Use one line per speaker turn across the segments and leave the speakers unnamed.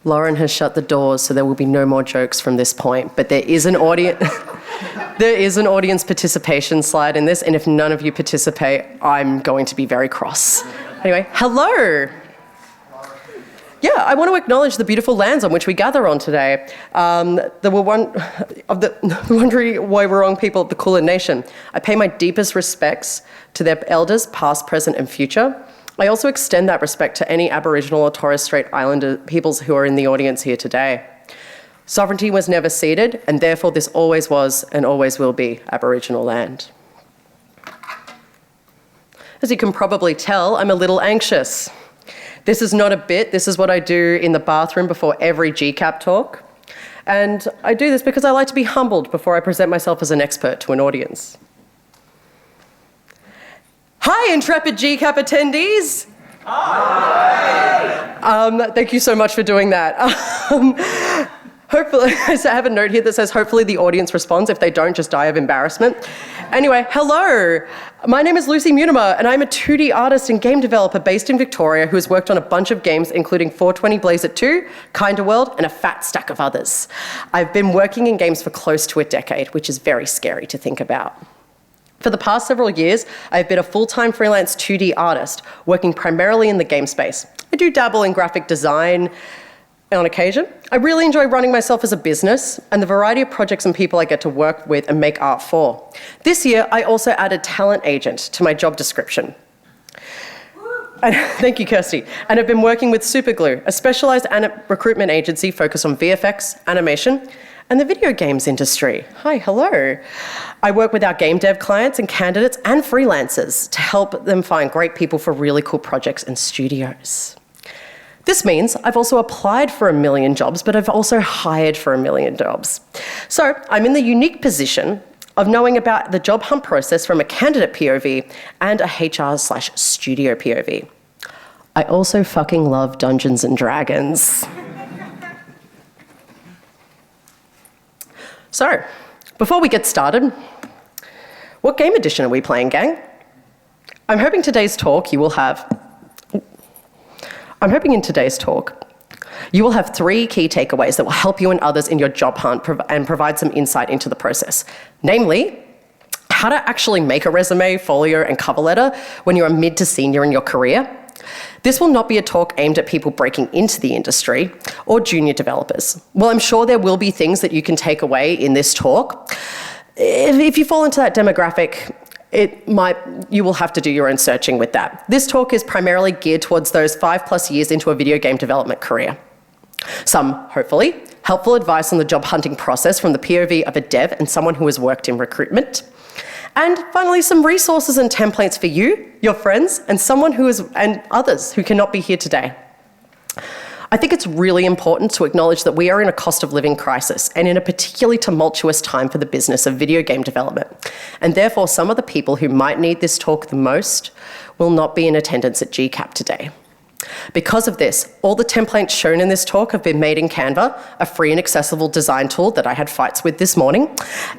Lauren has shut the doors, so there will be no more jokes from this point, but there is an audience... There is an audience participation slide in this, and if none of you participate, I'm going to be very cross. Anyway, hello. Yeah, I want to acknowledge the beautiful lands on which we gather on today. The Wurundjeri Woi-wurrung people of the Kulin Nation. I pay my deepest respects to their elders, past, present, and future. I also extend that respect to any Aboriginal or Torres Strait Islander peoples who are in the audience here today. Sovereignty was never ceded, and therefore this always was and always will be Aboriginal land. As you can probably tell, I'm a little anxious. This is not a bit, this is what I do in the bathroom before every GCAP talk. And I do this because I like to be humbled before I present myself as an expert to an audience. Hi, intrepid GCAP attendees. Hi. Thank you so much for doing that. Hopefully, I have a note here that says, hopefully the audience responds. If they don't, just die of embarrassment. Anyway, hello. My name is Lucy Mutimer, and I'm a 2D artist and game developer based in Victoria who has worked on a bunch of games, including 420 Blaze It 2, Kinda World, and a fat stack of others. I've been working in games for close to a decade, which is very scary to think about. For the past several years, I've been a full-time freelance 2D artist, working primarily in the game space. I do dabble in graphic design on occasion. I really enjoy running myself as a business and the variety of projects and people I get to work with and make art for. This year, I also added talent agent to my job description. And, thank you, Kirsty. And I've been working with Superglue, a specialised recruitment agency focused on VFX, animation, and the video games industry. Hi, hello. I work with our game dev clients and candidates and freelancers to help them find great people for really cool projects and studios. This means I've also applied for 1 million jobs, but I've also hired for 1 million jobs. So I'm in the unique position of knowing about the job hunt process from a candidate POV and a HR/studio POV. I also fucking love Dungeons and Dragons. So, before we get started, what game edition are we playing, gang? I'm hoping in today's talk you will have 3 key takeaways that will help you and others in your job hunt and provide some insight into the process. Namely, how to actually make a resume, folio, and cover letter when you're a mid to senior in your career. This will not be a talk aimed at people breaking into the industry or junior developers. While I'm sure there will be things that you can take away in this talk, if you fall into that demographic, you will have to do your own searching with that. This talk is primarily geared towards those 5+ years into a video game development career. Some, hopefully, helpful advice on the job hunting process from the POV of a dev and someone who has worked in recruitment. And finally, some resources and templates for you, your friends, and and others who cannot be here today. I think it's really important to acknowledge that we are in a cost of living crisis and in a particularly tumultuous time for the business of video game development. And therefore, some of the people who might need this talk the most will not be in attendance at GCAP today. Because of this, all the templates shown in this talk have been made in Canva, a free and accessible design tool that I had fights with this morning,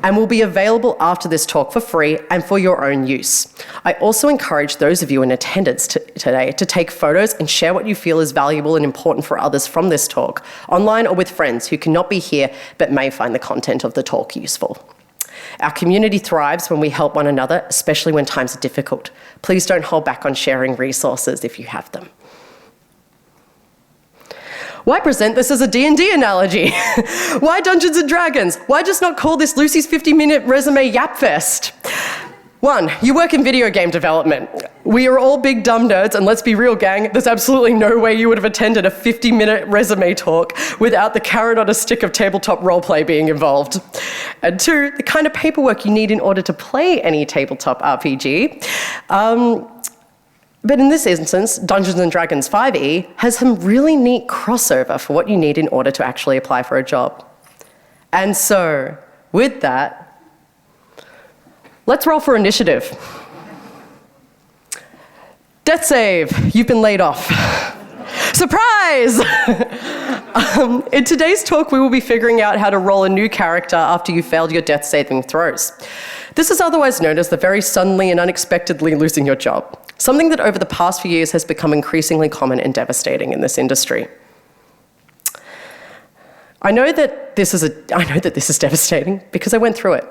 and will be available after this talk for free and for your own use. I also encourage those of you in attendance today to take photos and share what you feel is valuable and important for others from this talk, online or with friends who cannot be here but may find the content of the talk useful. Our community thrives when we help one another, especially when times are difficult. Please don't hold back on sharing resources if you have them. Why present this as a D&D analogy? Why Dungeons and Dragons? Why just not call this Lucy's 50-minute resume yap fest? 1, you work in video game development. We are all big dumb nerds, and let's be real, gang, there's absolutely no way you would have attended a 50-minute resume talk without the carrot on a stick of tabletop roleplay being involved. And 2, the kind of paperwork you need in order to play any tabletop RPG. But in this instance, Dungeons & Dragons 5e has some really neat crossover for what you need in order to actually apply for a job. And so, with that, let's roll for initiative. Death save, you've been laid off. Surprise! In today's talk, we will be figuring out how to roll a new character after you failed your death saving throws. This is otherwise known as the very suddenly and unexpectedly losing your job, something that over the past few years has become increasingly common and devastating in this industry. I know that this is devastating because I went through it.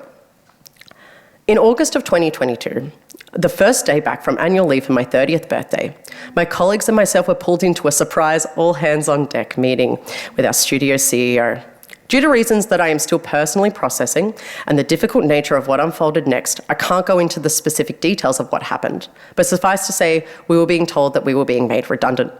In August of 2022, the first day back from annual leave for my 30th birthday, my colleagues and myself were pulled into a surprise all-hands-on-deck meeting with our studio CEO. Due to reasons that I am still personally processing and the difficult nature of what unfolded next, I can't go into the specific details of what happened, but suffice to say, we were being told that we were being made redundant.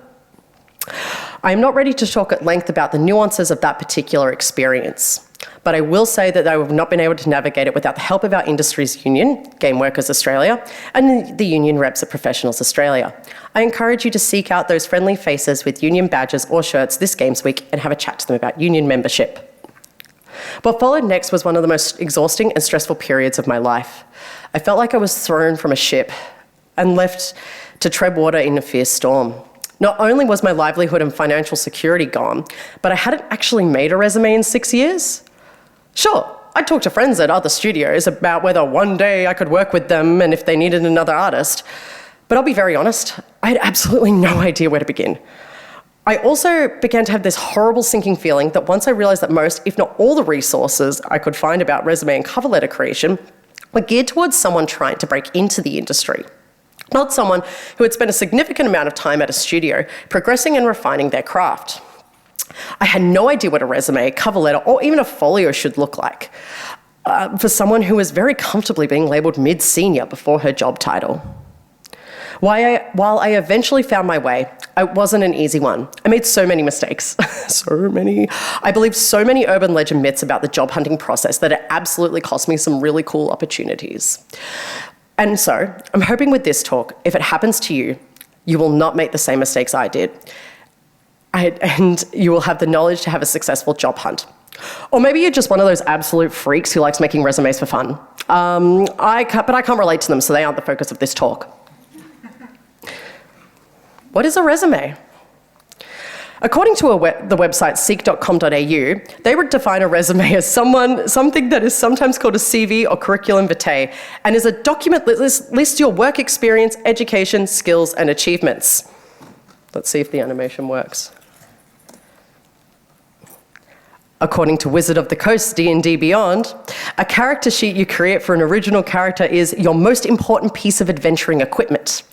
I am not ready to talk at length about the nuances of that particular experience, but I will say that I have not been able to navigate it without the help of our industry's union, Game Workers Australia, and the union reps at Professionals Australia. I encourage you to seek out those friendly faces with union badges or shirts this Games Week and have a chat to them about union membership. What followed next was one of the most exhausting and stressful periods of my life. I felt like I was thrown from a ship and left to tread water in a fierce storm. Not only was my livelihood and financial security gone, but I hadn't actually made a resume in 6 years. Sure, I talked to friends at other studios about whether one day I could work with them and if they needed another artist. But I'll be very honest, I had absolutely no idea where to begin. I also began to have this horrible sinking feeling that once I realised that most, if not all the resources I could find about resume and cover letter creation were geared towards someone trying to break into the industry, not someone who had spent a significant amount of time at a studio progressing and refining their craft. I had no idea what a resume, cover letter, or even a folio should look like for someone who was very comfortably being labelled mid-senior before her job title. While I eventually found my way, it wasn't an easy one. I made so many mistakes, so many. I believed so many urban legend myths about the job hunting process that it absolutely cost me some really cool opportunities. And so, I'm hoping with this talk, if it happens to you, you will not make the same mistakes I did. And you will have the knowledge to have a successful job hunt. Or maybe you're just one of those absolute freaks who likes making resumes for fun. But I can't relate to them, so they aren't the focus of this talk. What is a resume? According to the website seek.com.au, they would define a resume as something that is sometimes called a CV or curriculum vitae, and is a document that lists your work experience, education, skills, and achievements. Let's see if the animation works. According to Wizard of the Coast D&D Beyond, a character sheet you create for an original character is your most important piece of adventuring equipment.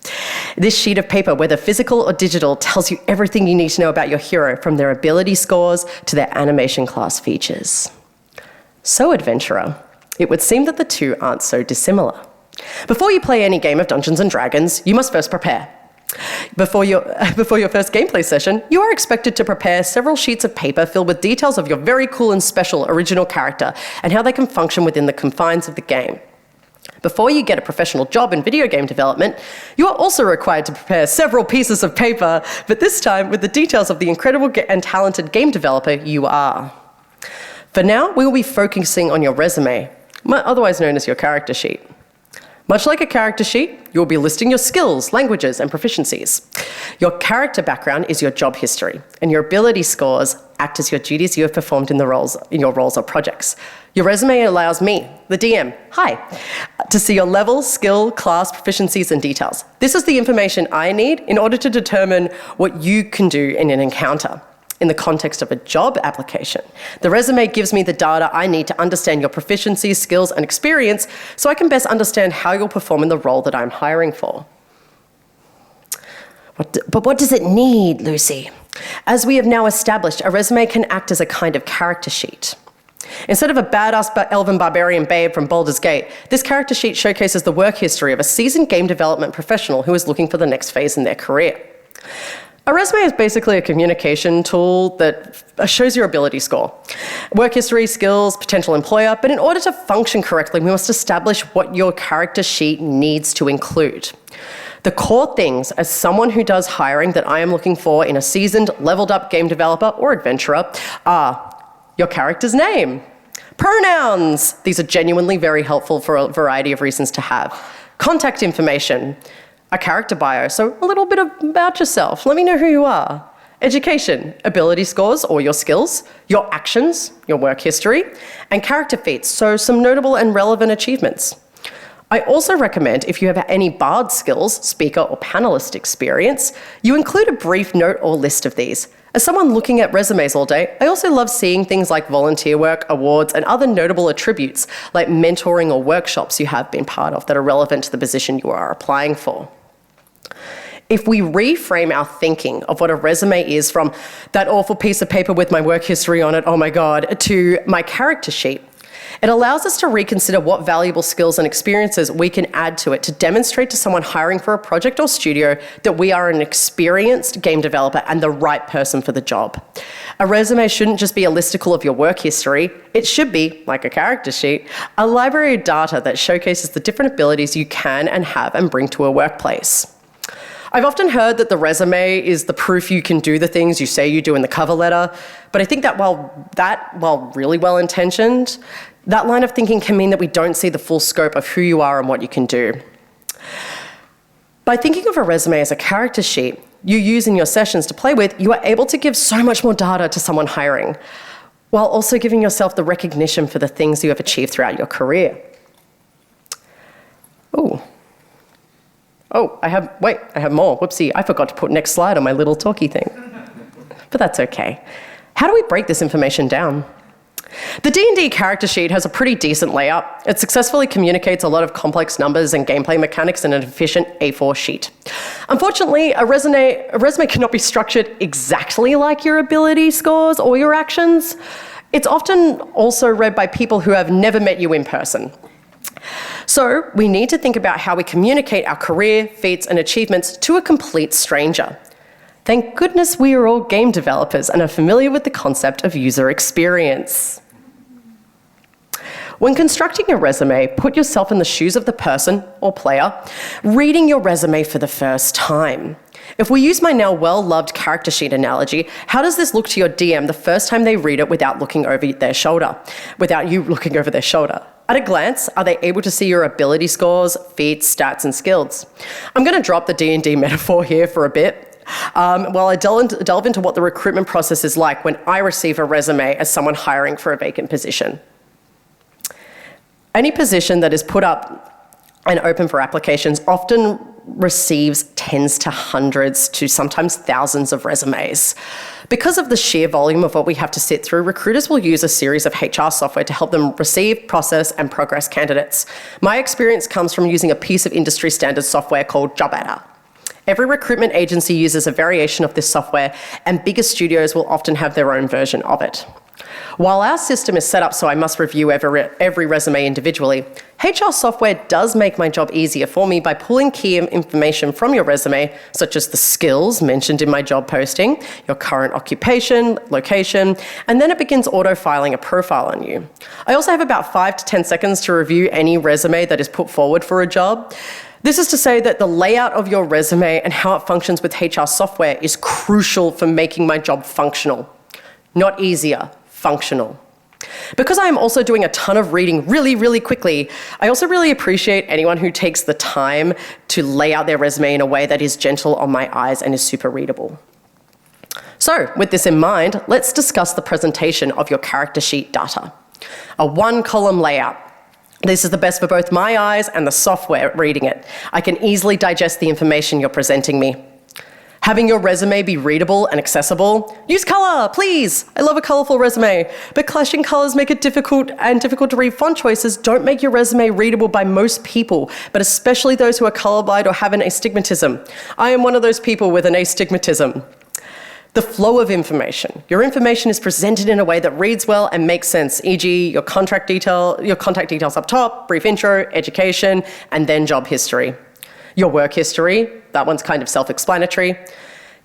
This sheet of paper, whether physical or digital, tells you everything you need to know about your hero, from their ability scores to their animation class features. So, adventurer, it would seem that the two aren't so dissimilar. Before you play any game of Dungeons & Dragons, you must first prepare. Before your first gameplay session, you are expected to prepare several sheets of paper filled with details of your very cool and special original character and how they can function within the confines of the game. Before you get a professional job in video game development, you are also required to prepare several pieces of paper, but this time with the details of the incredible and talented game developer you are. For now, we will be focusing on your resume, otherwise known as your character sheet. Much like a character sheet, you will be listing your skills, languages, and proficiencies. Your character background is your job history, and your ability scores act as your duties you have performed in your roles or projects. Your resume allows me, the DM, to see your level, skill, class, proficiencies, and details. This is the information I need in order to determine what you can do in an encounter. In the context of a job application, the resume gives me the data I need to understand your proficiencies, skills, and experience so I can best understand how you'll perform in the role that I'm hiring for. But what does it need, Lucy? As we have now established, a resume can act as a kind of character sheet. Instead of a badass elven barbarian babe from Baldur's Gate, this character sheet showcases the work history of a seasoned game development professional who is looking for the next phase in their career. A resume is basically a communication tool that shows your ability score. Work history, skills, potential employer, but in order to function correctly, we must establish what your character sheet needs to include. The core things as someone who does hiring that I am looking for in a seasoned, leveled up game developer or adventurer are your character's name, pronouns, these are genuinely very helpful for a variety of reasons to have, contact information, a character bio, so a little bit about yourself. Let me know who you are. Education, ability scores or your skills, your actions, your work history, and character feats, so some notable and relevant achievements. I also recommend if you have any BARD skills, speaker or panelist experience, you include a brief note or list of these. As someone looking at resumes all day, I also love seeing things like volunteer work, awards, and other notable attributes like mentoring or workshops you have been part of that are relevant to the position you are applying for. If we reframe our thinking of what a resume is from that awful piece of paper with my work history on it, oh my God, to my character sheet, it allows us to reconsider what valuable skills and experiences we can add to it to demonstrate to someone hiring for a project or studio that we are an experienced game developer and the right person for the job. A resume shouldn't just be a listicle of your work history. It should be, like a character sheet, a library of data that showcases the different abilities you can and have and bring to a workplace. I've often heard that the resume is the proof you can do the things you say you do in the cover letter, but I think that while really well-intentioned, that line of thinking can mean that we don't see the full scope of who you are and what you can do. By thinking of a resume as a character sheet you use in your sessions to play with, you are able to give so much more data to someone hiring, while also giving yourself the recognition for the things you have achieved throughout your career. I have more. Whoopsie, I forgot to put next slide on my little talky thing. But that's okay. How do we break this information down? The D&D character sheet has a pretty decent layout. It successfully communicates a lot of complex numbers and gameplay mechanics in an efficient A4 sheet. Unfortunately, a resume cannot be structured exactly like your ability scores or your actions. It's often also read by people who have never met you in person. So we need to think about how we communicate our career, feats, and achievements to a complete stranger. Thank goodness we are all game developers and are familiar with the concept of user experience. When constructing a resume, put yourself in the shoes of the person or player reading your resume for the first time. If we use my now well-loved character sheet analogy, how does this look to your DM the first time they read it without you looking over their shoulder? At a glance, are they able to see your ability scores, feats, stats, and skills? I'm going to drop the D&D metaphor here for a bit, while I delve into what the recruitment process is like when I receive a resume as someone hiring for a vacant position. Any position that is put up and open for applications often receives tens to hundreds to sometimes thousands of resumes. Because of the sheer volume of what we have to sit through, recruiters will use a series of HR software to help them receive, process, and progress candidates. My experience comes from using a piece of industry standard software called JobAdder. Every recruitment agency uses a variation of this software, and bigger studios will often have their own version of it. While our system is set up so I must review every resume individually, HR software does make my job easier for me by pulling key information from your resume, such as the skills mentioned in my job posting, your current occupation, location, and then it begins auto-filing a profile on you. I also have about 5 to 10 seconds to review any resume that is put forward for a job. This is to say that the layout of your resume and how it functions with HR software is crucial for making my job functional. Not easier, functional. Because I am also doing a ton of reading really, really quickly, I also really appreciate anyone who takes the time to lay out their resume in a way that is gentle on my eyes and is super readable. So, with this in mind, let's discuss the presentation of your character sheet data. A one-column layout. This is the best for both my eyes and the software reading it. I can easily digest the information you're presenting me. Having your resume be readable and accessible. Use color, please. I love a colorful resume, but clashing colors make it difficult to read. Font choices don't make your resume readable by most people, but especially those who are colorblind or have an astigmatism. I am one of those people with an astigmatism. The flow of information. Your information is presented in a way that reads well and makes sense, e.g. your contact details up top, brief intro, education, and then job history. Your work history, that one's kind of self-explanatory.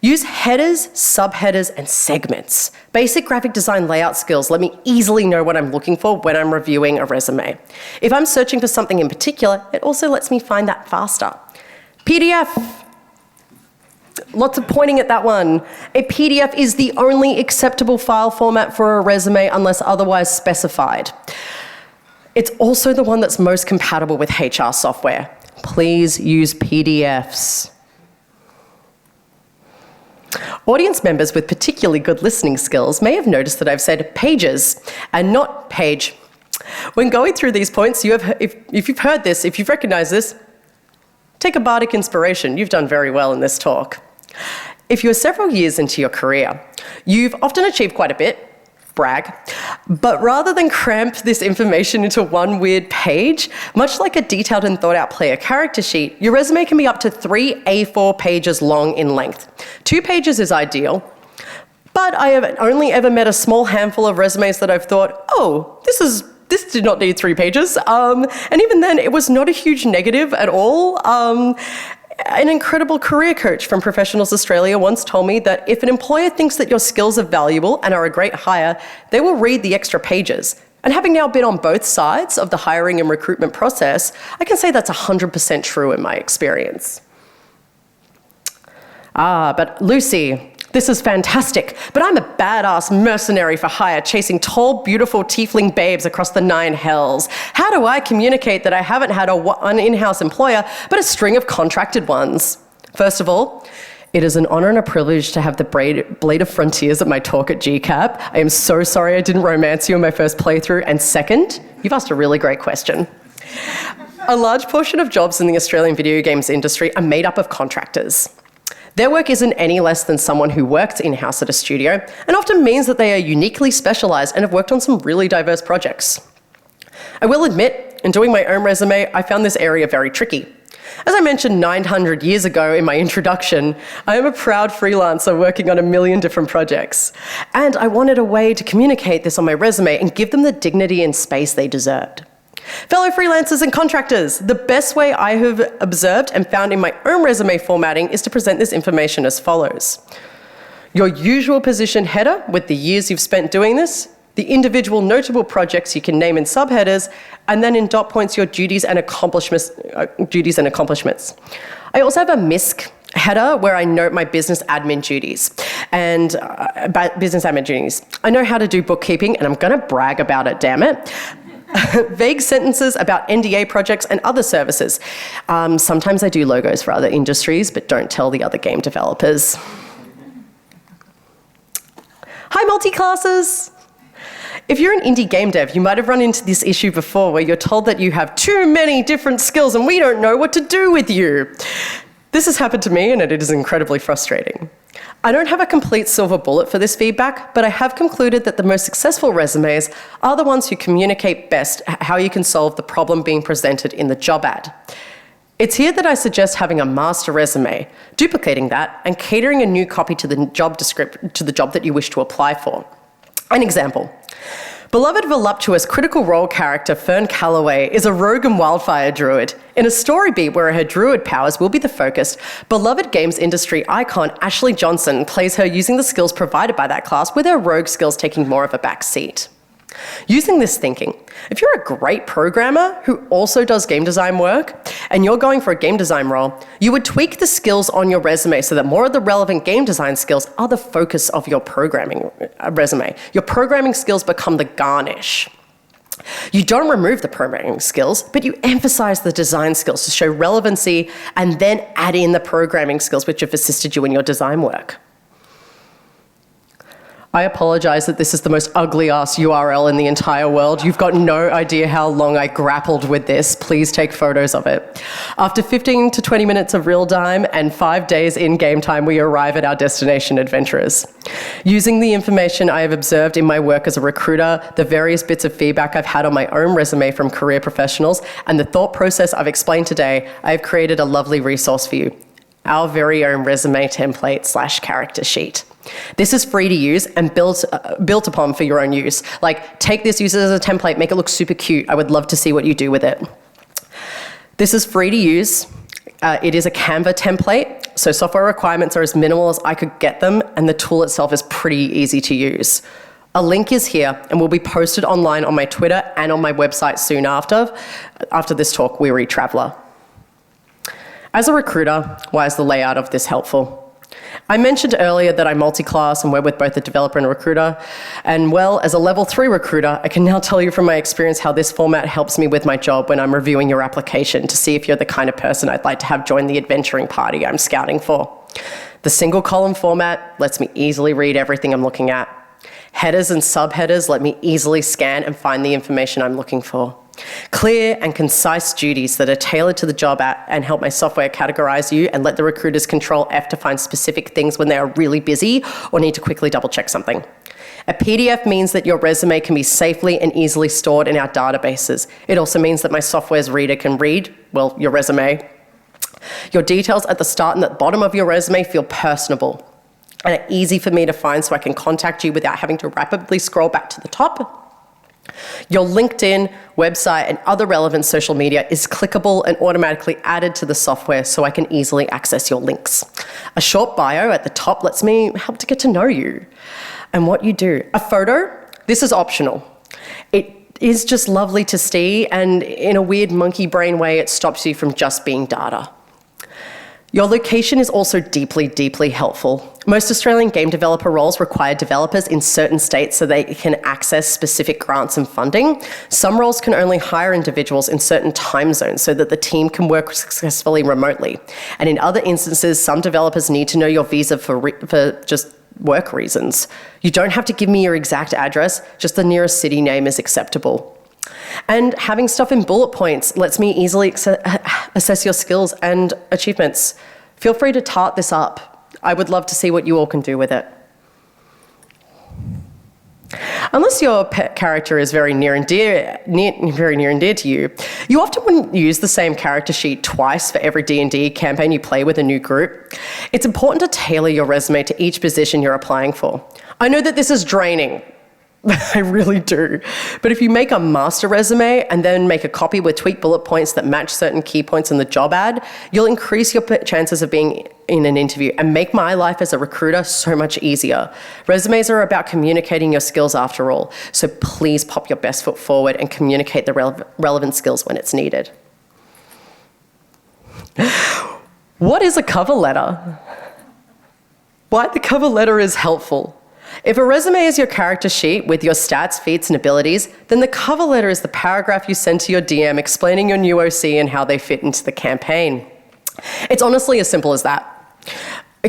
Use headers, subheaders, and segments. Basic graphic design layout skills let me easily know what I'm looking for when I'm reviewing a resume. If I'm searching for something in particular, it also lets me find that faster. PDF. Lots of pointing at that one. A PDF is the only acceptable file format for a resume unless otherwise specified. It's also the one that's most compatible with HR software. Please use PDFs. Audience members with particularly good listening skills may have noticed that I've said pages and not page. When going through these points, if you've heard this, if you've recognized this, take a bardic inspiration. You've done very well in this talk. If you're several years into your career, you've often achieved quite a bit, brag, but rather than cramp this information into one weird page, much like a detailed and thought out player character sheet, your resume can be up to 3 A4 pages long in length. 2 pages is ideal, but I have only ever met a small handful of resumes that I've thought, oh, this did not need 3 pages. And even then, it was not a huge negative at all. An incredible career coach from Professionals Australia once told me that if an employer thinks that your skills are valuable and are a great hire, they will read the extra pages. And having now been on both sides of the hiring and recruitment process, I can say that's 100% true in my experience. But Lucy, this is fantastic, but I'm a badass mercenary for hire chasing tall, beautiful tiefling babes across the 9 hells. How do I communicate that I haven't had an in-house employer, but a string of contracted ones? First of all, it is an honor and a privilege to have the Blade of Frontiers at my talk at GCAP. I am so sorry I didn't romance you in my first playthrough. And second, you've asked a really great question. A large portion of jobs in the Australian video games industry are made up of contractors. Their work isn't any less than someone who works in-house at a studio, and often means that they are uniquely specialised and have worked on some really diverse projects. I will admit, in doing my own resume, I found this area very tricky. As I mentioned 900 years ago in my introduction, I am a proud freelancer working on a million different projects. And I wanted a way to communicate this on my resume and give them the dignity and space they deserved. Fellow freelancers and contractors, the best way I have observed and found in my own resume formatting is to present this information as follows. Your usual position header with the years you've spent doing this, the individual notable projects you can name in subheaders, and then in dot points your duties and accomplishments. I also have a MISC header where I note my business admin duties. I know how to do bookkeeping and I'm going to brag about it, damn it. Vague sentences about NDA projects and other services. Sometimes I do logos for other industries, but don't tell the other game developers. Hi, multi-classes. If you're an indie game dev, you might have run into this issue before where you're told that you have too many different skills and we don't know what to do with you. This has happened to me and it is incredibly frustrating. I don't have a complete silver bullet for this feedback, but I have concluded that the most successful resumes are the ones who communicate best how you can solve the problem being presented in the job ad. It's here that I suggest having a master resume, duplicating that, and catering a new copy to the job that you wish to apply for. An example. Beloved voluptuous critical role character Fern Calloway is a rogue and wildfire druid. In a story beat where her druid powers will be the focus, beloved games industry icon Ashley Johnson plays her using the skills provided by that class, with her rogue skills taking more of a back seat. Using this thinking, if you're a great programmer who also does game design work and you're going for a game design role, you would tweak the skills on your resume so that more of the relevant game design skills are the focus of your programming resume. Your programming skills become the garnish. You don't remove the programming skills, but you emphasize the design skills to show relevancy and then add in the programming skills which have assisted you in your design work. I apologize that this is the most ugly-ass URL in the entire world. You've got no idea how long I grappled with this. Please take photos of it. After 15 to 20 minutes of real time and 5 days in game time, we arrive at our destination, adventurers. Using the information I have observed in my work as a recruiter, the various bits of feedback I've had on my own resume from career professionals, and the thought process I've explained today, I have created a lovely resource for you. Our very own resume template / character sheet. This is free to use and built upon for your own use. Like, take this, use it as a template, make it look super cute. I would love to see what you do with it. This is free to use. It is a Canva template, so software requirements are as minimal as I could get them, and the tool itself is pretty easy to use. A link is here and will be posted online on my Twitter and on my website soon after this talk, Weary Traveller. As a recruiter, why is the layout of this helpful? I mentioned earlier that I'm multi-class and work with both a developer and a recruiter. And well, as a level 3 recruiter, I can now tell you from my experience how this format helps me with my job when I'm reviewing your application to see if you're the kind of person I'd like to have join the adventuring party I'm scouting for. The single column format lets me easily read everything I'm looking at. Headers and subheaders let me easily scan and find the information I'm looking for. Clear and concise duties that are tailored to the job and help my software categorize you and let the recruiters control F to find specific things when they are really busy or need to quickly double check something. A PDF means that your resume can be safely and easily stored in our databases. It also means that my software's reader can read, well, your resume. Your details at the start and at the bottom of your resume feel personable and are easy for me to find so I can contact you without having to rapidly scroll back to the top. Your LinkedIn, website, and other relevant social media is clickable and automatically added to the software so I can easily access your links. A short bio at the top lets me help to get to know you and what you do. A photo, this is optional. It is just lovely to see, and in a weird monkey brain way, it stops you from just being data. Your location is also deeply, deeply helpful. Most Australian game developer roles require developers in certain states so they can access specific grants and funding. Some roles can only hire individuals in certain time zones so that the team can work successfully remotely. And in other instances, some developers need to know your visa for just work reasons. You don't have to give me your exact address, just the nearest city name is acceptable. And having stuff in bullet points lets me easily assess your skills and achievements. Feel free to tart this up. I would love to see what you all can do with it. Unless your pet character is very near and dear to you, you often wouldn't use the same character sheet twice for every D&D campaign you play with a new group. It's important to tailor your resume to each position you're applying for. I know that this is draining. I really do. But if you make a master resume and then make a copy with tweaked bullet points that match certain key points in the job ad, you'll increase your chances of being in an interview and make my life as a recruiter so much easier. Resumes are about communicating your skills after all, so please pop your best foot forward and communicate the relevant skills when it's needed. What is a cover letter? Why the cover letter is helpful. If a resume is your character sheet with your stats, feats, and abilities, then the cover letter is the paragraph you send to your DM explaining your new OC and how they fit into the campaign. It's honestly as simple as that.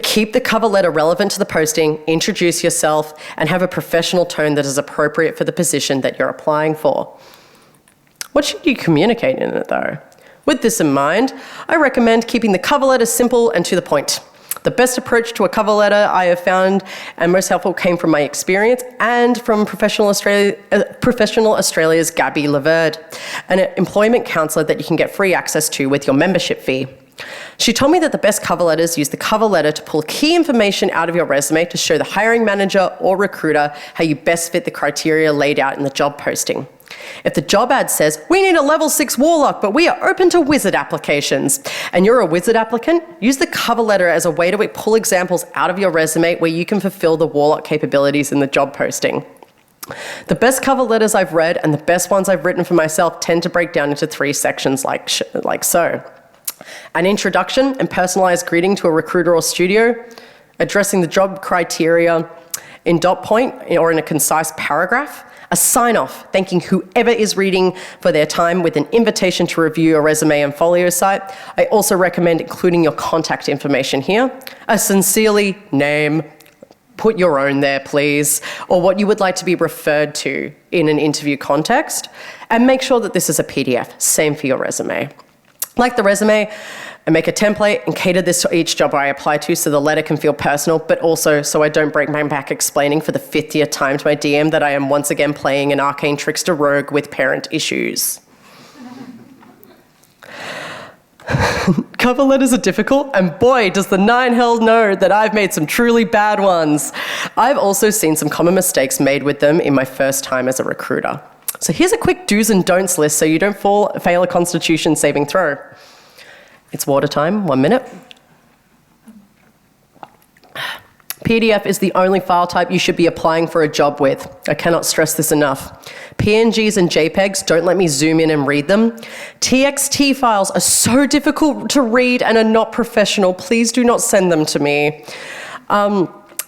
Keep the cover letter relevant to the posting, introduce yourself, and have a professional tone that is appropriate for the position that you're applying for. What should you communicate in it, though? With this in mind, I recommend keeping the cover letter simple and to the point. The best approach to a cover letter I have found and most helpful came from my experience and from Professional Australia's Gabby Laverde, an employment counsellor that you can get free access to with your membership fee. She told me that the best cover letters use the cover letter to pull key information out of your resume to show the hiring manager or recruiter how you best fit the criteria laid out in the job posting. If the job ad says, we need a level 6 warlock, but we are open to wizard applications, and you're a wizard applicant, use the cover letter as a way to pull examples out of your resume where you can fulfill the warlock capabilities in the job posting. The best cover letters I've read and the best ones I've written for myself tend to break down into 3 sections like so. An introduction and personalized greeting to a recruiter or studio, addressing the job criteria in dot point or in a concise paragraph, a sign-off thanking whoever is reading for their time with an invitation to review your resume and folio site. I also recommend including your contact information here, a sincerely name, put your own there please, or what you would like to be referred to in an interview context, and make sure that this is a PDF, same for your resume. Like the resume, I make a template and cater this to each job I apply to so the letter can feel personal, but also so I don't break my back explaining for the 50th time to my DM that I am once again playing an arcane trickster rogue with parent issues. Cover letters are difficult, and boy, does the 9 hell know that I've made some truly bad ones. I've also seen some common mistakes made with them in my first time as a recruiter. So here's a quick do's and don'ts list so you don't fail a constitution saving throw. It's water time, 1 minute. PDF is the only file type you should be applying for a job with. I cannot stress this enough. PNGs and JPEGs, don't let me zoom in and read them. TXT files are so difficult to read and are not professional. Please do not send them to me.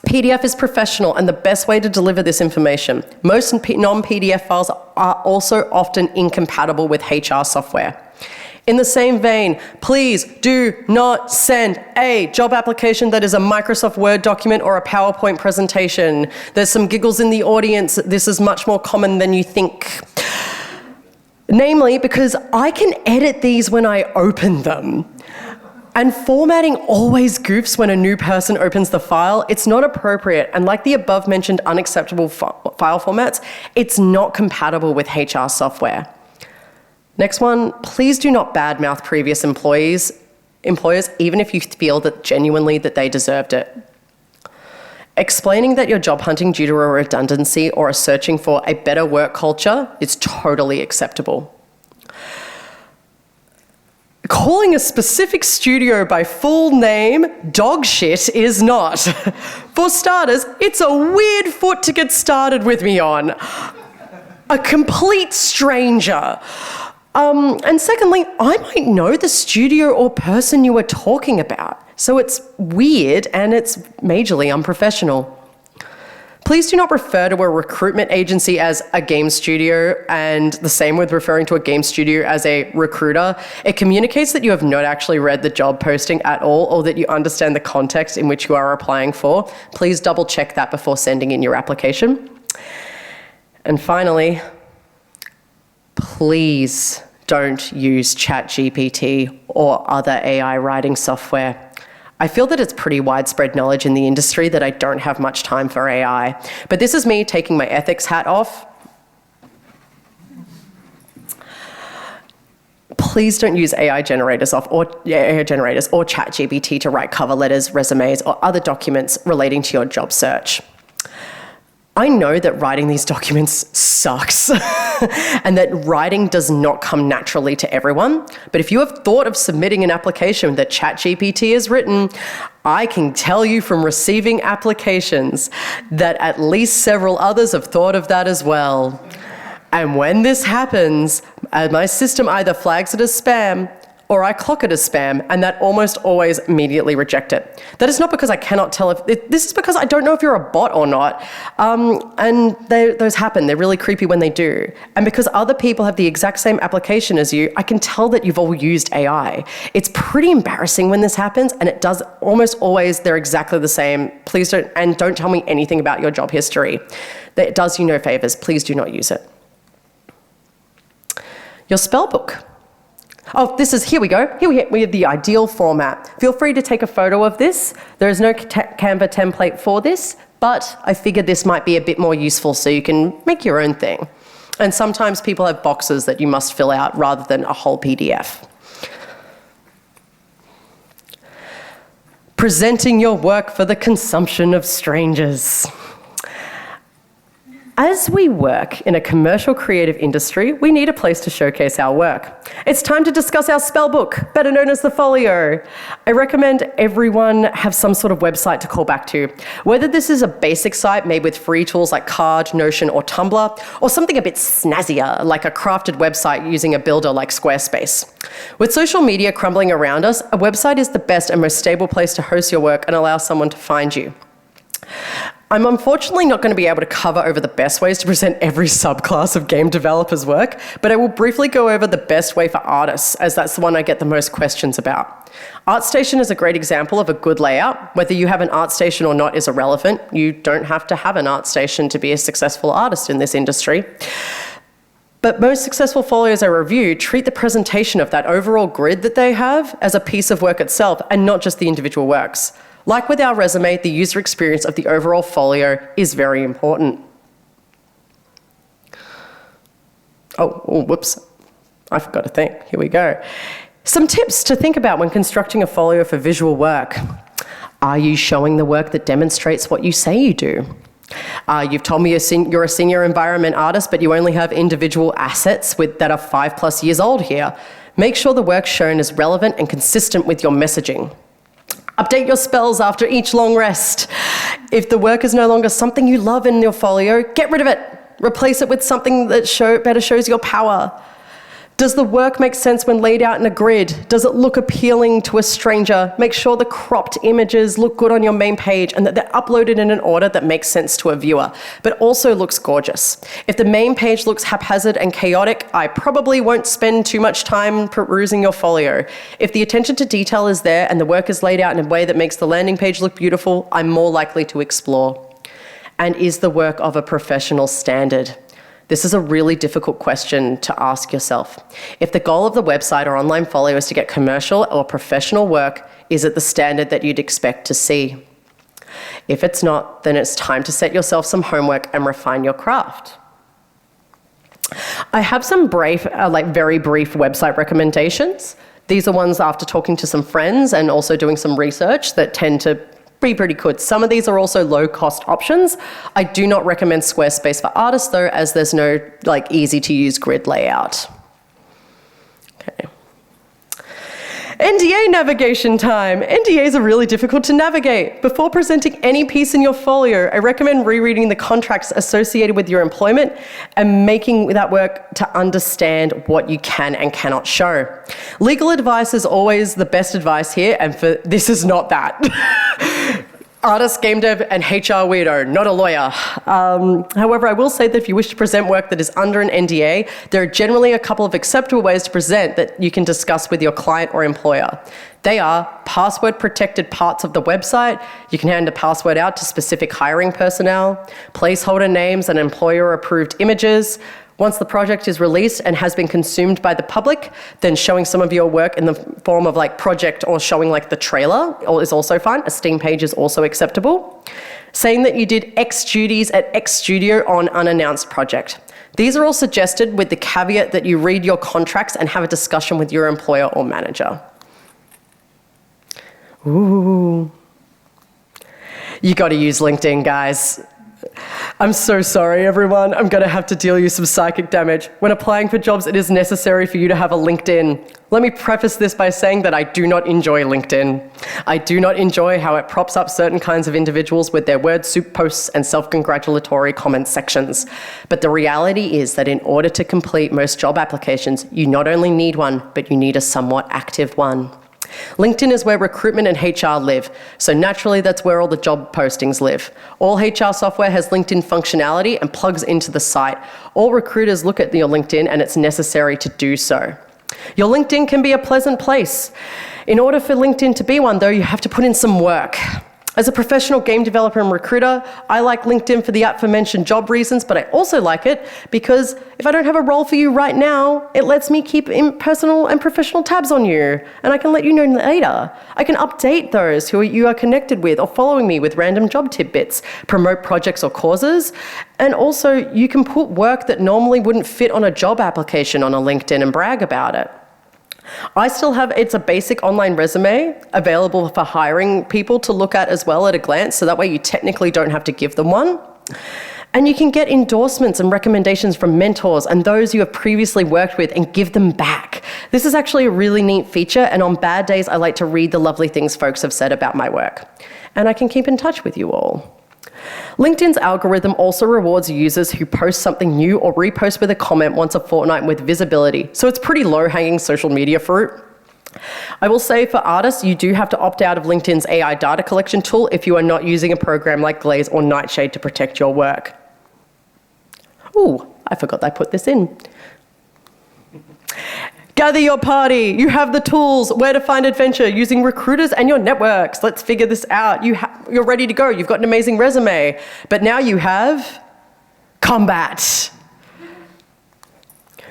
PDF is professional and the best way to deliver this information. Most non-PDF files are also often incompatible with HR software. In the same vein, please do not send a job application that is a Microsoft Word document or a PowerPoint presentation. There's some giggles in the audience. This is much more common than you think. Namely, because I can edit these when I open them. And formatting always goofs when a new person opens the file. It's not appropriate. And like the above mentioned unacceptable file formats, it's not compatible with HR software. Next one, please do not badmouth previous employers, even if you feel that genuinely that they deserved it. Explaining that you're job hunting due to a redundancy or are searching for a better work culture is totally acceptable. Calling a specific studio by full name dog shit is not. For starters, it's a weird foot to get started with me on. A complete stranger. And secondly, I might know the studio or person you were talking about, so it's weird and it's majorly unprofessional. Please do not refer to a recruitment agency as a game studio, and the same with referring to a game studio as a recruiter. It communicates that you have not actually read the job posting at all, or that you understand the context in which you are applying for. Please double check that before sending in your application. And finally, please don't use ChatGPT or other AI writing software. I feel that it's pretty widespread knowledge in the industry that I don't have much time for AI. But this is me taking my ethics hat off. Please don't use AI generators or ChatGPT to write cover letters, resumes, or other documents relating to your job search. I know that writing these documents sucks and that writing does not come naturally to everyone. But if you have thought of submitting an application that ChatGPT has written, I can tell you from receiving applications that at least several others have thought of that as well. And when this happens, my system either flags it as spam or I clock it as spam, and that almost always immediately reject it. That is not because I cannot tell this is because I don't know if you're a bot or not. And those happen, they're really creepy when they do. And because other people have the exact same application as you, I can tell that you've all used AI. It's pretty embarrassing when this happens, and it does almost always, they're exactly the same. Please don't tell me anything about your job history. That does you no favors, please do not use it. Your spell book. Oh, here we go. Here we have the ideal format. Feel free to take a photo of this. There is no Canva template for this, but I figured this might be a bit more useful so you can make your own thing. And sometimes people have boxes that you must fill out rather than a whole PDF. Presenting your work for the consumption of strangers. As we work in a commercial creative industry, we need a place to showcase our work. It's time to discuss our spellbook, better known as the folio. I recommend everyone have some sort of website to call back to. Whether this is a basic site made with free tools like Card, Notion, or Tumblr, or something a bit snazzier like a crafted website using a builder like Squarespace. With social media crumbling around us, a website is the best and most stable place to host your work and allow someone to find you. I'm unfortunately not going to be able to cover over the best ways to present every subclass of game developers' work, but I will briefly go over the best way for artists, as that's the one I get the most questions about. ArtStation is a great example of a good layout. Whether you have an ArtStation or not is irrelevant. You don't have to have an ArtStation to be a successful artist in this industry. But most successful folios I review treat the presentation of that overall grid that they have as a piece of work itself and not just the individual works. Like with our resume, the user experience of the overall folio is very important. Oh, whoops. I forgot to think. Here we go. Some tips to think about when constructing a folio for visual work. Are you showing the work that demonstrates what you say you do? You've told me you're a senior environment artist, but you only have individual assets that are 5+ years old here. Make sure the work shown is relevant and consistent with your messaging. Update your spells after each long rest. If the work is no longer something you love in your folio, get rid of it. Replace it with something that better shows your power. Does the work make sense when laid out in a grid? Does it look appealing to a stranger? Make sure the cropped images look good on your main page and that they're uploaded in an order that makes sense to a viewer, but also looks gorgeous. If the main page looks haphazard and chaotic, I probably won't spend too much time perusing your folio. If the attention to detail is there and the work is laid out in a way that makes the landing page look beautiful, I'm more likely to explore. And is the work of a professional standard? This is a really difficult question to ask yourself. If the goal of the website or online folio is to get commercial or professional work, is it the standard that you'd expect to see? If it's not, then it's time to set yourself some homework and refine your craft. I have some very brief website recommendations. These are ones after talking to some friends and also doing some research that tend to be pretty good. Some of these are also low-cost options. I do not recommend Squarespace for artists though, as there's no easy-to-use grid layout. Okay. NDA navigation time. NDAs are really difficult to navigate. Before presenting any piece in your folio, I recommend rereading the contracts associated with your employment and making that work to understand what you can and cannot show. Legal advice is always the best advice here, and this is not that. Artist, game dev, and HR weirdo, not a lawyer. However, I will say that if you wish to present work that is under an NDA, there are generally a couple of acceptable ways to present that you can discuss with your client or employer. They are password-protected parts of the website. You can hand a password out to specific hiring personnel, placeholder names and employer-approved images. Once the project is released and has been consumed by the public, then showing some of your work in the form of project or showing the trailer is also fine. A Steam page is also acceptable. Saying that you did X duties at X studio on unannounced project. These are all suggested with the caveat that you read your contracts and have a discussion with your employer or manager. Ooh. You gotta use LinkedIn, guys. I'm so sorry, everyone. I'm going to have to deal you some psychic damage. When applying for jobs, it is necessary for you to have a LinkedIn. Let me preface this by saying that I do not enjoy LinkedIn. I do not enjoy how it props up certain kinds of individuals with their word soup posts and self-congratulatory comment sections. But the reality is that in order to complete most job applications, you not only need one, but you need a somewhat active one. LinkedIn is where recruitment and HR live, so naturally that's where all the job postings live. All HR software has LinkedIn functionality and plugs into the site. All recruiters look at your LinkedIn and it's necessary to do so. Your LinkedIn can be a pleasant place. In order for LinkedIn to be one though, you have to put in some work. As a professional game developer and recruiter, I like LinkedIn for the aforementioned job reasons, but I also like it because if I don't have a role for you right now, it lets me keep personal and professional tabs on you, and I can let you know later. I can update those who you are connected with or following me with random job tidbits, promote projects or causes, and also you can put work that normally wouldn't fit on a job application on a LinkedIn and brag about it. I still have, it's a basic online resume available for hiring people to look at as well at a glance, so that way you technically don't have to give them one. And you can get endorsements and recommendations from mentors and those you have previously worked with and give them back. This is actually a really neat feature, and on bad days I like to read the lovely things folks have said about my work. And I can keep in touch with you all. LinkedIn's algorithm also rewards users who post something new or repost with a comment once a fortnight with visibility, so it's pretty low-hanging social media fruit. I will say for artists, you do have to opt out of LinkedIn's AI data collection tool if you are not using a program like Glaze or Nightshade to protect your work. Ooh, I forgot I put this in. Gather your party. You have the tools. Where to find adventure using recruiters and your networks. Let's figure this out. You're ready to go. You've got an amazing resume. But now you have combat.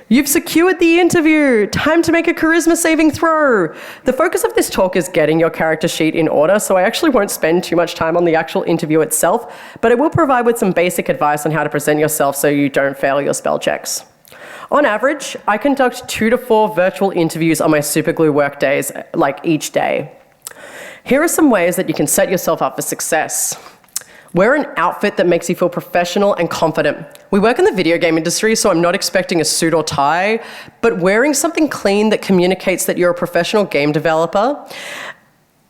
You've secured the interview. Time to make a charisma saving throw. The focus of this talk is getting your character sheet in order, so I actually won't spend too much time on the actual interview itself, but I will provide with some basic advice on how to present yourself so you don't fail your spell checks. On average, I conduct 2 to 4 virtual interviews on my superglue work days, each day. Here are some ways that you can set yourself up for success. Wear an outfit that makes you feel professional and confident. We work in the video game industry, so I'm not expecting a suit or tie, but wearing something clean that communicates that you're a professional game developer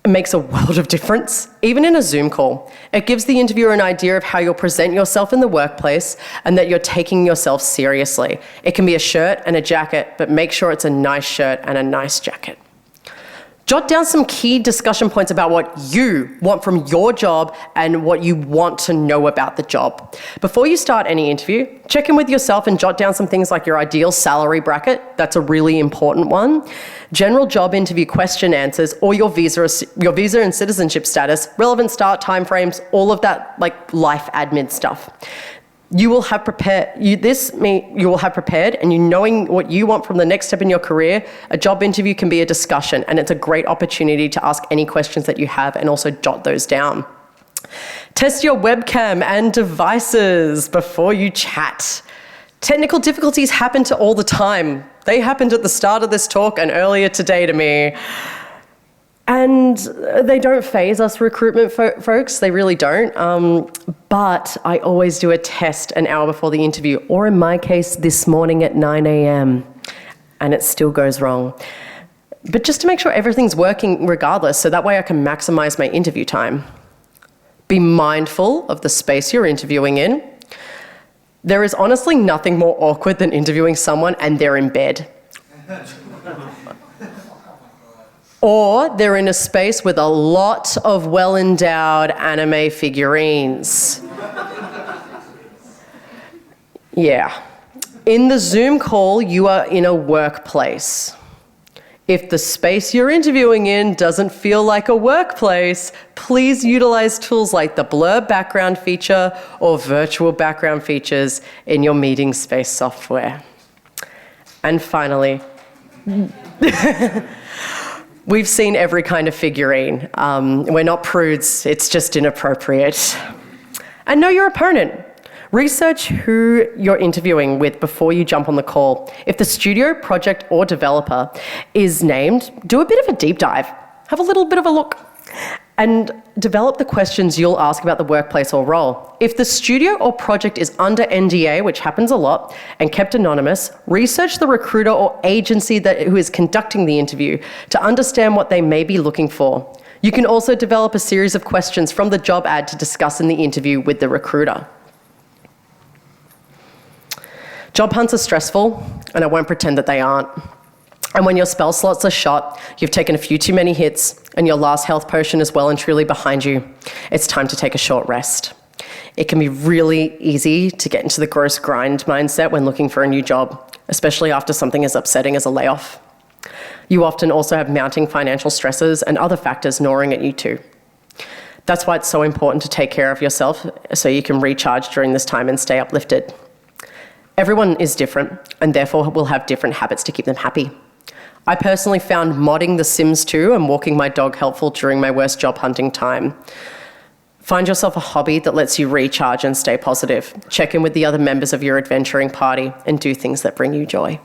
It makes a world of difference, even in a Zoom call. It gives the interviewer an idea of how you'll present yourself in the workplace and that you're taking yourself seriously. It can be a shirt and a jacket, but make sure it's a nice shirt and a nice jacket. Jot down some key discussion points about what you want from your job and what you want to know about the job. Before you start any interview, check in with yourself and jot down some things like your ideal salary bracket. That's a really important one. General job interview question answers, or your visa and citizenship status, relevant start timeframes, all of that like life admin stuff. You will have prepared, you will have prepared, and you knowing what you want from the next step in your career. A job interview can be a discussion, and it's a great opportunity to ask any questions that you have and also jot those down. Test your webcam and devices before you chat. Technical difficulties happen to all the time. They happened at the start of this talk and earlier today to me. And they don't faze us recruitment folks, they really don't. But I always do a test an hour before the interview, or in my case, this morning at 9 a.m. And it still goes wrong. But just to make sure everything's working regardless, so that way I can maximize my interview time. Be mindful of the space you're interviewing in. There is honestly nothing more awkward than interviewing someone and they're in bed. Or they're in a space with a lot of well-endowed anime figurines. Yeah. In the Zoom call, you are in a workplace. If the space you're interviewing in doesn't feel like a workplace, please utilize tools like the blur background feature or virtual background features in your meeting space software. And finally, we've seen every kind of figurine. We're not prudes, it's just inappropriate. And know your opponent. Research who you're interviewing with before you jump on the call. If the studio, project, or developer is named, do a bit of a deep dive. Have a little bit of a look. And develop the questions you'll ask about the workplace or role. If the studio or project is under NDA, which happens a lot, and kept anonymous, research the recruiter or agency who is conducting the interview to understand what they may be looking for. You can also develop a series of questions from the job ad to discuss in the interview with the recruiter. Job hunts are stressful, and I won't pretend that they aren't. And when your spell slots are shot, you've taken a few too many hits, and your last health potion is well and truly behind you, it's time to take a short rest. It can be really easy to get into the gross grind mindset when looking for a new job, especially after something as upsetting as a layoff. You often also have mounting financial stresses and other factors gnawing at you too. That's why it's so important to take care of yourself so you can recharge during this time and stay uplifted. Everyone is different, and therefore will have different habits to keep them happy. I personally found modding The Sims 2 and walking my dog helpful during my worst job hunting time. Find yourself a hobby that lets you recharge and stay positive. Check in with the other members of your adventuring party and do things that bring you joy.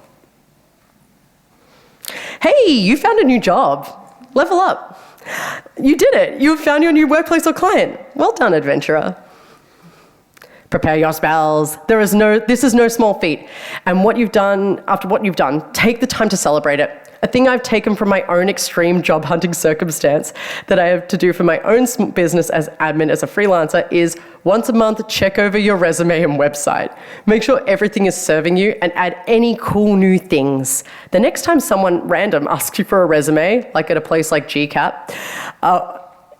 Hey, you found a new job. Level up. You did it. You found your new workplace or client. Well done, adventurer. Prepare your spells. This is no small feat. And after what you've done, take the time to celebrate it. A thing I've taken from my own extreme job hunting circumstance that I have to do for my own business as admin as a freelancer is once a month, check over your resume and website. Make sure everything is serving you and add any cool new things. The next time someone random asks you for a resume, like at a place like GCAP,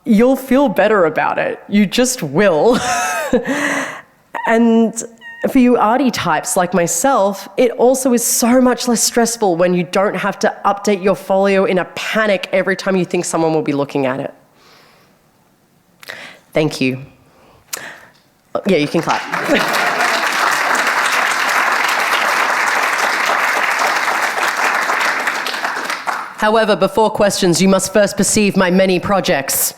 you'll feel better about it. You just will. And for you arty types like myself, it also is so much less stressful when you don't have to update your folio in a panic every time you think someone will be looking at it. Thank you. Yeah, you can clap. However, before questions, you must first perceive my many projects.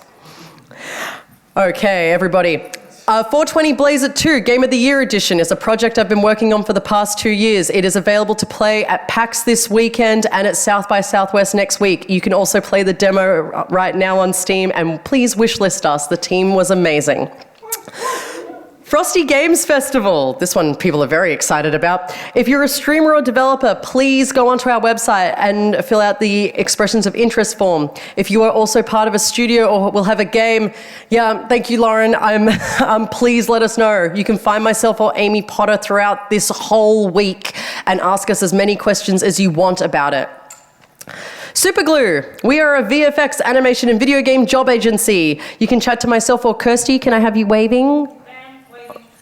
Okay, everybody. 420 Blaze It 2 Game of the Year Edition is a project I've been working on for the past 2 years. It is available to play at PAX this weekend and at South by Southwest next week. You can also play the demo right now on Steam, and please wishlist us. The team was amazing. Frosty Games Festival. This one people are very excited about. If you're a streamer or developer, please go onto our website and fill out the expressions of interest form. If you are also part of a studio or will have a game, thank you, Lauren. Please let us know. You can find myself or Amy Potter throughout this whole week and ask us as many questions as you want about it. Superglue. We are a VFX animation and video game job agency. You can chat to myself or Kirsty. Can I have you waving?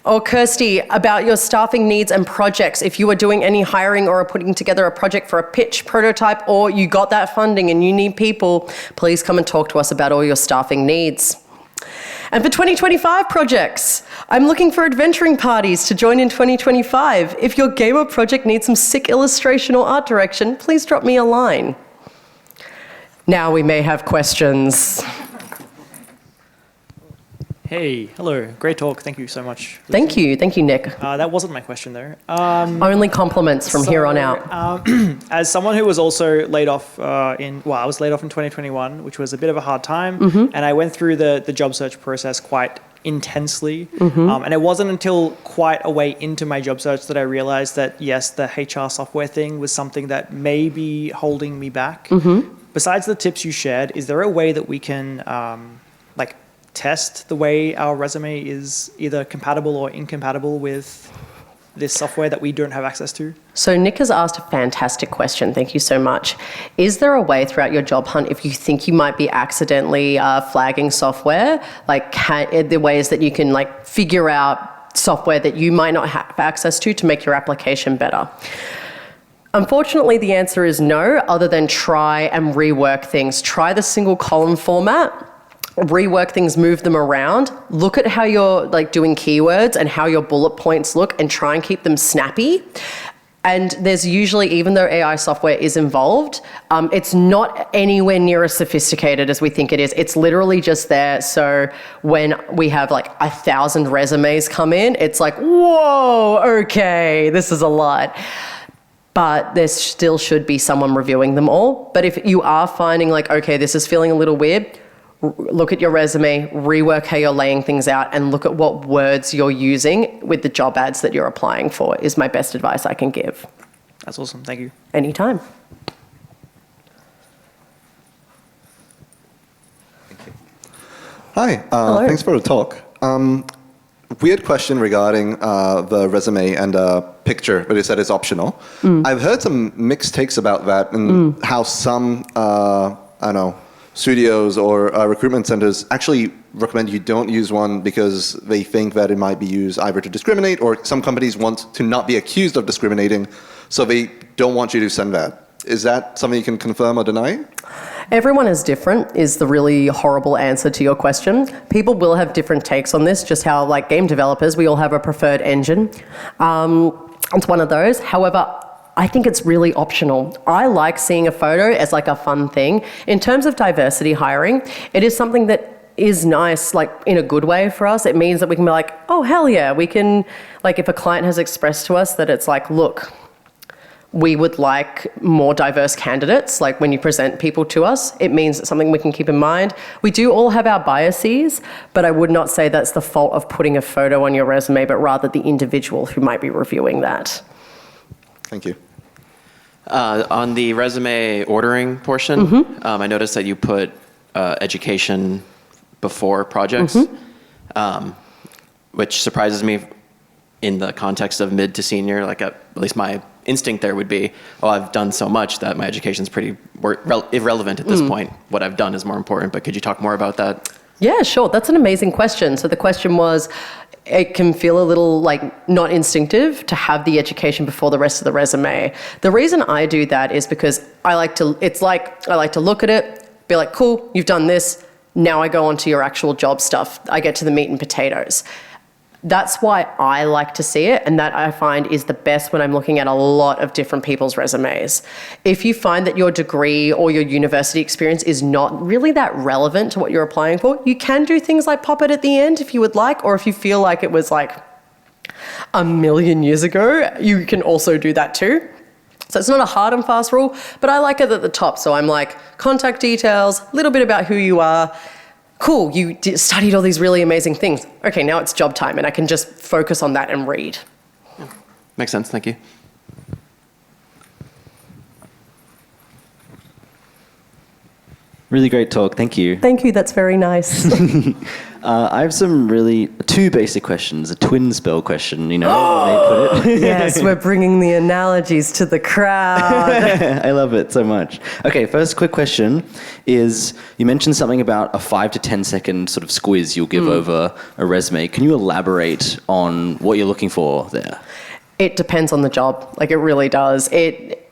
Or Kirsty, about your staffing needs and projects. If you are doing any hiring or are putting together a project for a pitch, prototype, or you got that funding and you need people, please come and talk to us about all your staffing needs. And for 2025 projects, I'm looking for adventuring parties to join in 2025. If your game or project needs some sick illustration or art direction, please drop me a line. Now we may have questions.
Hey, hello, great talk. Thank you so much.
Thank you, Nick.
That wasn't my question though.
Only compliments from here on out.
As someone who was also laid off I was laid off in 2021, which was a bit of a hard time, and I went through the job search process quite intensely. And it wasn't until quite a way into my job search that I realized that yes, the HR software thing was something that may be holding me back. Besides the tips you shared, is there a way that we can test the way our resume is either compatible or incompatible with this software that we don't have access to?
So Nick has asked a fantastic question. Thank you so much. Is there a way throughout your job hunt, if you think you might be accidentally flagging software, the ways that you can figure out software that you might not have access to make your application better? Unfortunately, the answer is no, other than try and rework things. Try the single column format. Rework things, move them around, look at how you're doing keywords and how your bullet points look and try and keep them snappy. And there's usually, even though AI software is involved, it's not anywhere near as sophisticated as we think it is. It's literally just there. So when we have 1,000 resumes come in, it's whoa, okay, this is a lot. But there still should be someone reviewing them all. But if you are finding okay, this is feeling a little weird, look at your resume, rework how you're laying things out, and look at what words you're using with the job ads that you're applying for is my best advice I can give.
That's awesome. Thank you.
Anytime.
Thank you. Hi.
Hello.
Thanks for the talk. Weird question regarding the resume and picture, but you said it's optional. I've heard some mixed takes about that and how some, studios or recruitment centers actually recommend you don't use one because they think that it might be used either to discriminate, or some companies want to not be accused of discriminating, so they don't want you to send that. Is that something you can confirm or deny?
Everyone is different is the really horrible answer to your question. People will have different takes on this, just how game developers, we all have a preferred engine. It's one of those. However, I think it's really optional. I like seeing a photo as a fun thing. In terms of diversity hiring, it is something that is nice, in a good way for us. It means that we can be oh, hell yeah, we can, if a client has expressed to us that it's look, we would like more diverse candidates, when you present people to us, it means it's something we can keep in mind. We do all have our biases, but I would not say that's the fault of putting a photo on your resume, but rather the individual who might be reviewing that.
Thank you.
On the resume ordering portion, I noticed that you put education before projects, which surprises me in the context of mid to senior. At least my instinct there would be, I've done so much that my education's pretty irrelevant at this point. What I've done is more important, but could you talk more about that?
Yeah, sure. That's an amazing question. So the question was, it can feel a little not instinctive to have the education before the rest of the resume. The reason I do that is because I like to look at it, be cool, you've done this. Now I go on to your actual job stuff. I get to the meat and potatoes. That's why I like to see it, and that I find is the best when I'm looking at a lot of different people's resumes. If you find that your degree or your university experience is not really that relevant to what you're applying for, you can do things like pop it at the end if you would like, or if you feel like it was a million years ago, you can also do that too. So it's not a hard and fast rule, but I like it at the top. So I'm contact details, a little bit about who you are, cool, you studied all these really amazing things. Okay, now it's job time, and I can just focus on that and read.
Makes sense. Thank you.
Really great talk. Thank you.
Thank you, that's very nice.
I have two basic questions. A twin spell question, you know, they put it.
Yes, we're bringing the analogies to the crowd.
I love it so much. Okay, first quick question is, you mentioned something about a 5 to 10 second sort of squiz you'll give over a resume. Can you elaborate on what you're looking for there?
It depends on the job, like it really does.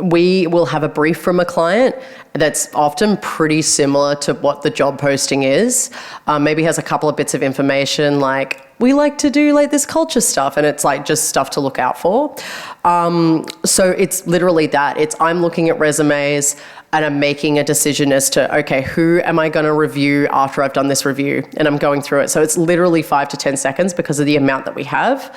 We will have a brief from a client that's often pretty similar to what the job posting is. Maybe has a couple of bits of information like, we like to do like this culture stuff, and it's like just stuff to look out for. So it's literally that. I'm looking at resumes and I'm making a decision as to, okay, who am I going to review after I've done this review? And I'm going through it. So it's literally 5 to 10 seconds because of the amount that we have.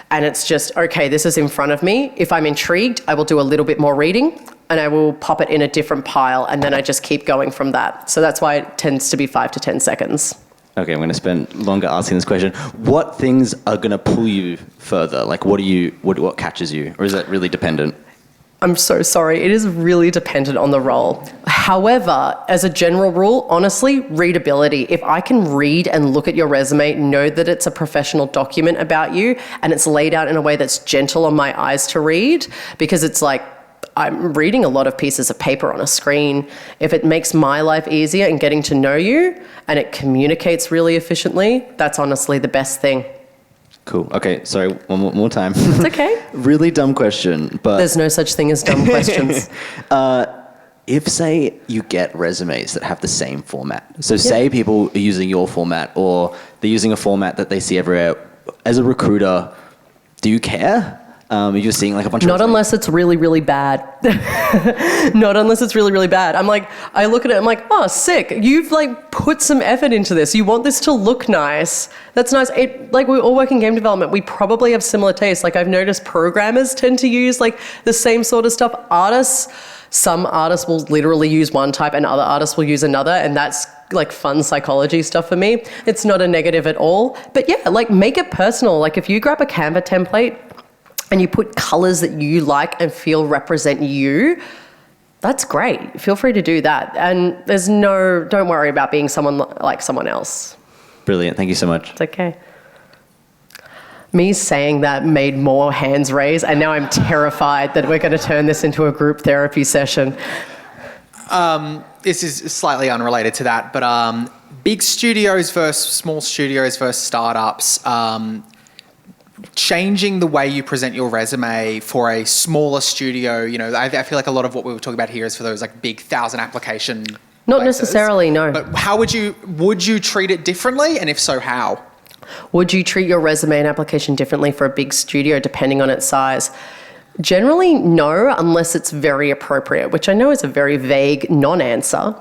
And it's just, okay, this is in front of me. If I'm intrigued, I will do a little bit more reading and I will pop it in a different pile, and then I just keep going from that. So that's why it tends to be 5 to 10 seconds.
Okay, I'm going to spend longer asking this question. What things are going to pull you further? Like, what catches you? Or is that really dependent?
I'm so sorry. It is really dependent on the role. However, as a general rule, honestly, readability. If I can read and look at your resume, know that it's a professional document about you, and it's laid out in a way that's gentle on my eyes to read, because it's like, I'm reading a lot of pieces of paper on a screen. If it makes my life easier in getting to know you and it communicates really efficiently, that's honestly the best thing.
Cool. Okay, sorry, one more time.
It's okay.
Really dumb question, but...
There's no such thing as dumb questions.
If, say, you get resumes that have the same format, so say people are using your format or they're using a format that they see everywhere, as a recruiter, do you care? You're seeing like a bunch of...
Not unless it's really, really bad. Not unless it's really, really bad. I'm like, I look at it, I'm like, oh, sick. You've like put some effort into this. You want this to look nice. That's nice. Like we all work in game development. We probably have similar tastes. Like I've noticed programmers tend to use like the same sort of stuff. Some artists will literally use one type and other artists will use another. And that's like fun psychology stuff for me. It's not a negative at all. But yeah, like make it personal. Like if you grab a Canva template and you put colors that you like and feel represent you, that's great. Feel free to do that. And don't worry about being someone like someone else.
Brilliant. Thank you so much.
It's okay. Me saying that made more hands raise, and now I'm terrified that we're going to turn this into a group therapy session.
This is slightly unrelated to that, but big studios versus small studios versus startups, changing the way you present your resume for a smaller studio, you know, I feel like a lot of what we were talking about here is for those like big 1,000 application
Not
places.
necessarily, no.
But how would you treat it differently? And if so, how?
Would you treat your resume and application differently for a big studio depending on its size? Generally, no, unless it's very appropriate, which I know is a very vague non-answer.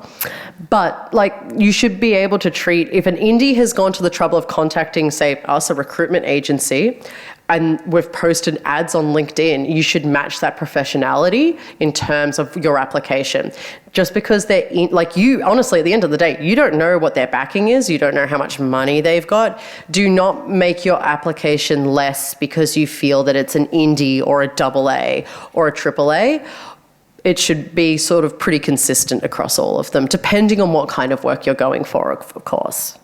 But like, you should be able to treat, if an indie has gone to the trouble of contacting, say, us, a recruitment agency, and we've posted ads on LinkedIn, you should match that professionality in terms of your application. Just because they're in, like you, honestly, at the end of the day, you don't know what their backing is, you don't know how much money they've got. Do not make your application less because you feel that it's an indie or a AA or a AAA. It should be sort of pretty consistent across all of them, depending on what kind of work you're going for, of course.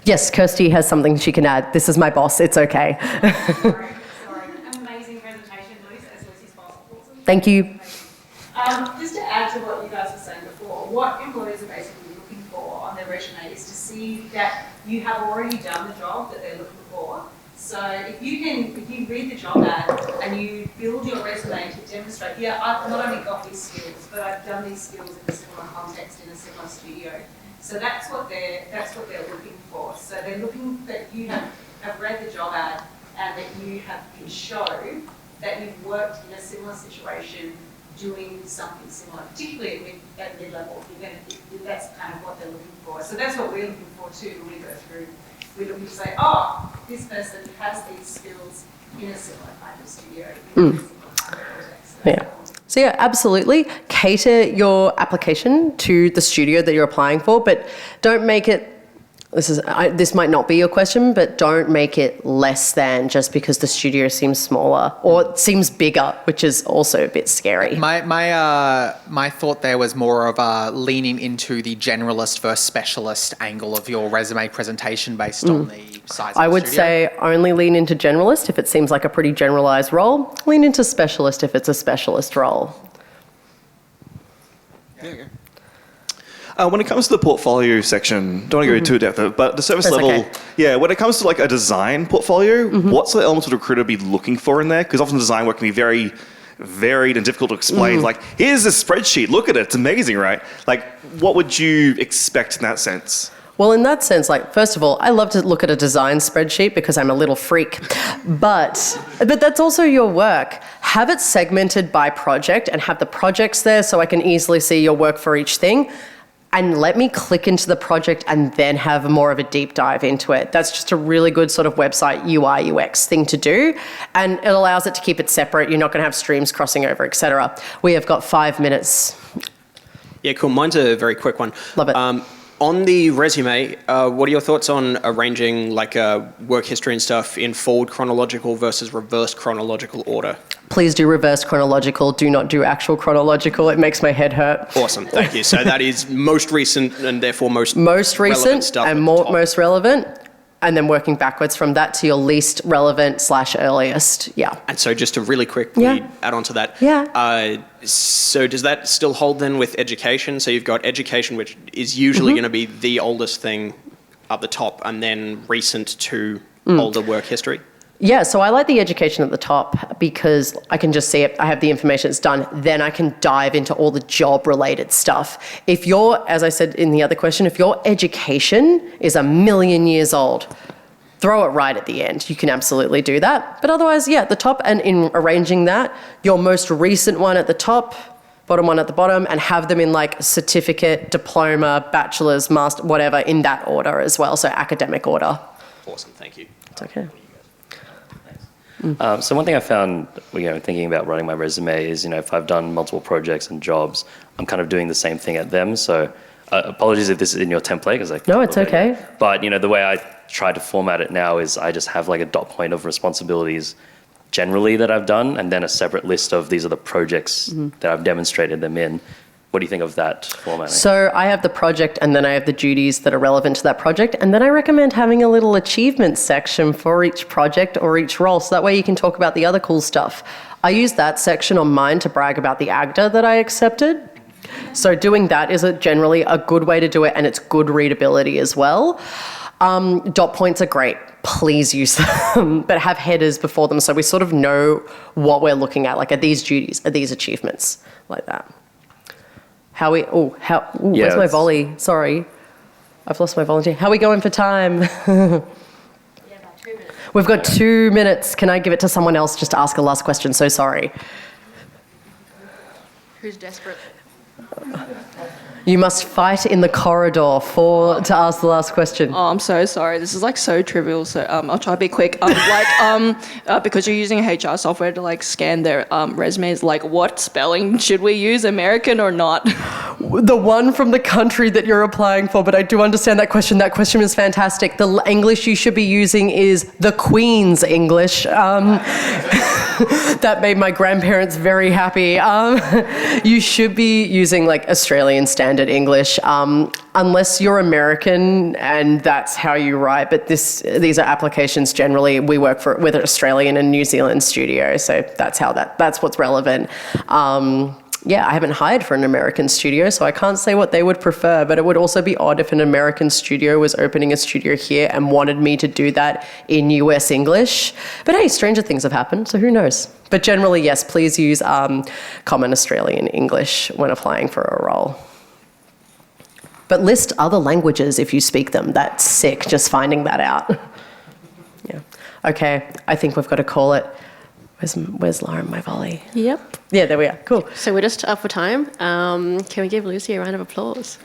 Yes, Kirsty has something she can add. This is my boss, it's okay.
Sorry. Amazing presentation, Luce, as Lucy's boss.
Thank you.
Just to add to what you guys were saying before, what employers are basically looking for on their resume is to see that you have already done the job that they're looking for. So if you read the job ad and you build your resume to demonstrate, yeah, I've not only got these skills, but I've done these skills in a similar context in a similar studio. So that's what they're looking for. So they're looking that you have read the job ad and that you can show that you've worked in a similar situation doing something similar, particularly at mid-level. That's kind of what they're looking for. So that's what we're looking for too when we go through. We're looking to say, oh, this person has these skills in a similar kind of studio, in a similar kind of context.
Yeah. So yeah, absolutely. Cater your application to the studio that you're applying for, but don't make it, this might not be your question, but don't make it less than just because the studio seems smaller or seems bigger, which is also a bit scary.
My thought there was more of leaning into the generalist versus specialist angle of your resume presentation based on the size of the
I would
studio.
say only lean into generalist if it seems like a pretty generalized role. Lean into specialist if it's a specialist role.
When it comes to the portfolio section, don't want to go too depth, but the service
That's
level,
okay.
when it comes to like a design portfolio, what's the elements would a recruiter be looking for in there? Because often design work can be very varied and difficult to explain. Like, here's this spreadsheet, look at it, it's amazing, right? Like, what would you expect in that sense?
Well, in that sense, like, first of all, I love to look at a design spreadsheet because I'm a little freak. But that's also your work. Have it segmented by project and have the projects there so I can easily see your work for each thing. And let me click into the project and then have more of a deep dive into it. That's just a really good sort of website UI, UX thing to do. And it allows it to keep it separate. You're not going to have streams crossing over, etc. We have got 5 minutes.
Yeah, cool. Mine's a very quick one.
Love it.
On the resume, what are your thoughts on arranging like work history and stuff in forward chronological versus reverse chronological order?
Please do reverse chronological. Do not do actual chronological. It makes my head hurt.
Awesome, thank you. So that is most recent and therefore most
Most
relevant
recent
stuff
and
at the top.
most relevant. And then working backwards from that to your least relevant / earliest. Yeah.
And so just to really quickly add on to that.
Yeah.
So does that still hold then with education? So you've got education, which is usually going to be the oldest thing up the top, and then recent to older work history?
Yeah, so I like the education at the top because I can just see it, I have the information, it's done, then I can dive into all the job-related stuff. If as I said in the other question, if your education is 1,000,000 years old, throw it right at the end. You can absolutely do that. But otherwise, at the top, and in arranging that, your most recent one at the top, bottom one at the bottom, and have them in like certificate, diploma, bachelor's, master, whatever, in that order as well, so academic order.
Awesome, thank you.
It's okay.
So one thing I found, thinking about writing my resume is, if I've done multiple projects and jobs, I'm kind of doing the same thing at them. So apologies if this is in your template.
No, it's okay.
But, the way I try to format it now is I just have like a dot point of responsibilities generally that I've done, and then a separate list of these are the projects that I've demonstrated them in. What do you think of that formatting?
So I have the project and then I have the duties that are relevant to that project. And then I recommend having a little achievement section for each project or each role. So that way you can talk about the other cool stuff. I use that section on mine to brag about the AGDA that I accepted. So doing that is generally a good way to do it, and it's good readability as well. Dot points are great. Please use them, but have headers before them so we sort of know what we're looking at. Like, are these duties? Are these achievements? Like that. Where's my volley? Sorry. I've lost my volunteer. How are we going for time?
About 2 minutes.
We've got 2 minutes. Can I give it to someone else just to ask a last question? So sorry.
Who's desperate?
You must fight in the corridor to ask the last question.
Oh, I'm so sorry. This is like so trivial. So I'll try to be quick. Because you're using HR software to like scan their resumes, like what spelling should we use, American or not?
The one from the country that you're applying for, but I do understand that question. That question is fantastic. The English you should be using is the Queen's English. That made my grandparents very happy. You should be using like Australian Standard English, unless you're American and that's how you write. But these are applications generally. We work with an Australian and New Zealand studio, so that's what's relevant. I haven't hired for an American studio, so I can't say what they would prefer, but it would also be odd if an American studio was opening a studio here and wanted me to do that in US English. But hey, stranger things have happened, so who knows? But generally, yes, please use common Australian English when applying for a role. But list other languages if you speak them. That's sick, just finding that out. Yeah. Okay, I think we've got to call it. Where's Laura and my volley?
Yep.
Yeah, there we are. Cool.
So we're just up for time. Can we give Lucy a round of applause?